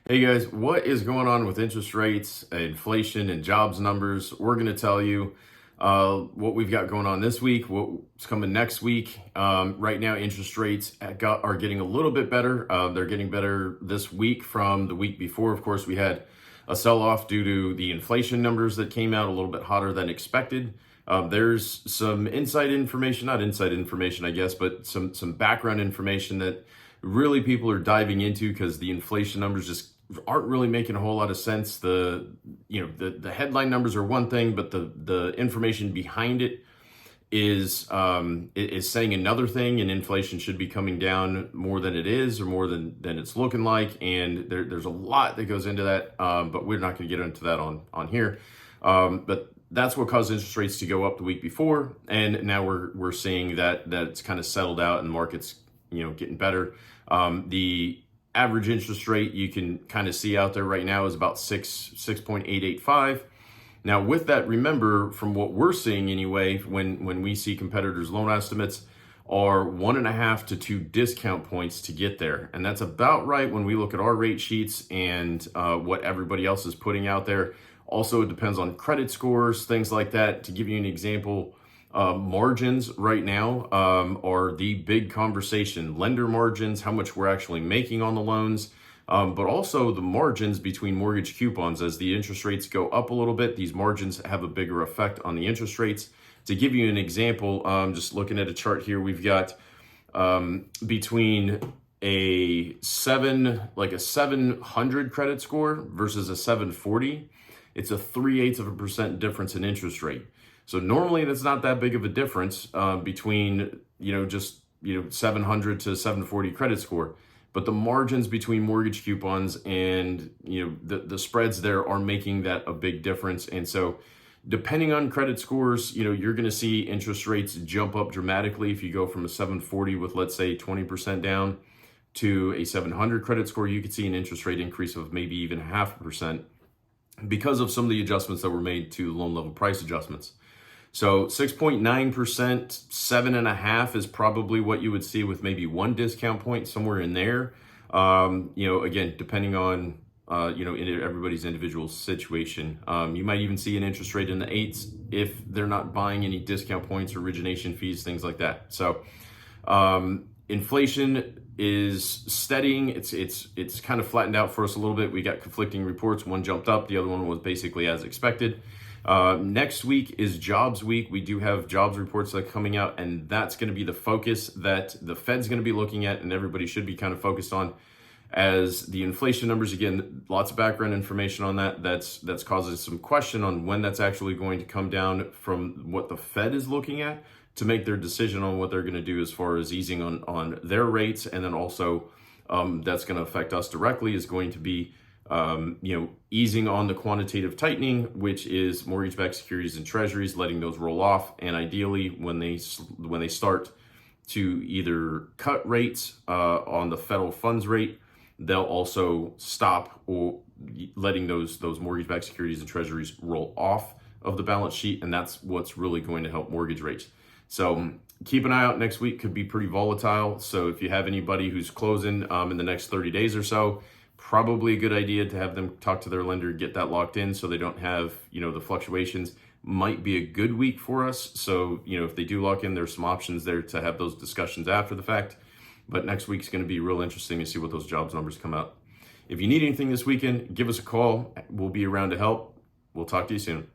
Hey guys, what is going on with interest rates, inflation, and jobs numbers? We're going to tell you what we've got going on this week, what's coming next week. Right now, interest rates are getting a little bit better. They're getting better this week from the week before. Of course, we had a sell-off due to the inflation numbers that came out a little bit hotter than expected. There's some inside information, not inside information, I guess, but some background information that really people are diving into because the inflation numbers just aren't really making a whole lot of sense. The headline numbers are one thing, but the information behind it is saying another thing, and inflation should be coming down more than it is, or more than it's looking like. And there's a lot that goes into that, but we're not going to get into that on here. But that's what caused interest rates to go up the week before, and now we're seeing that it's kind of settled out and the market's getting better. The average interest rate you can kind of see out there right now is about 6.885. Now with that, remember, from what we're seeing anyway, when we see competitors' loan estimates are 1.5 to 2 discount points to get there. And that's about right when we look at our rate sheets and what everybody else is putting out there. Also, it depends on credit scores, things like that. To give you an example, margins right now are the big conversation. Lender margins, how much we're actually making on the loans, but also the margins between mortgage coupons. As the interest rates go up a little bit, these margins have a bigger effect on the interest rates. To give you an example, just looking at a chart here, we've got between a 700 credit score versus a 740, it's a 0.3% difference in interest rate. So normally that's not that big of a difference between, just 700 to 740 credit score. But the margins between mortgage coupons and, the spreads there are making that a big difference. And so depending on credit scores, you're going to see interest rates jump up dramatically. If you go from a 740 with, let's say, 20% down to a 700 credit score, you could see an interest rate increase of maybe even 0.5% because of some of the adjustments that were made to loan level price adjustments. So 6.9%, 7.5% is probably what you would see with maybe one discount point somewhere in there. Again, depending on, in everybody's individual situation. You might even see an interest rate in the 8s if they're not buying any discount points, origination fees, things like that. So inflation is steadying. It's kind of flattened out for us a little bit. We got conflicting reports. One jumped up, the other one was basically as expected. Next week is jobs week. We do have jobs reports that are coming out, and that's going to be the focus that the Fed's going to be looking at, and everybody should be kind of focused on. As the inflation numbers, again, lots of background information on that's causing some question on when that's actually going to come down from what the Fed is looking at to make their decision on what they're going to do as far as easing on their rates. And then also that's going to affect us directly is going to be easing on the quantitative tightening, which is mortgage-backed securities and treasuries, letting those roll off. And ideally, when they start to either cut rates on the federal funds rate, they'll also stop or letting those mortgage-backed securities and treasuries roll off of the balance sheet. And that's what's really going to help mortgage rates. So keep an eye out. Next week could be pretty volatile. So if you have anybody who's closing in the next 30 days or so, probably a good idea to have them talk to their lender, get that locked in so they don't have, the fluctuations. Might be a good week for us. So, if they do lock in, there's some options there to have those discussions after the fact. But next week's going to be real interesting to see what those jobs numbers come out. If you need anything this weekend, give us a call. We'll be around to help. We'll talk to you soon.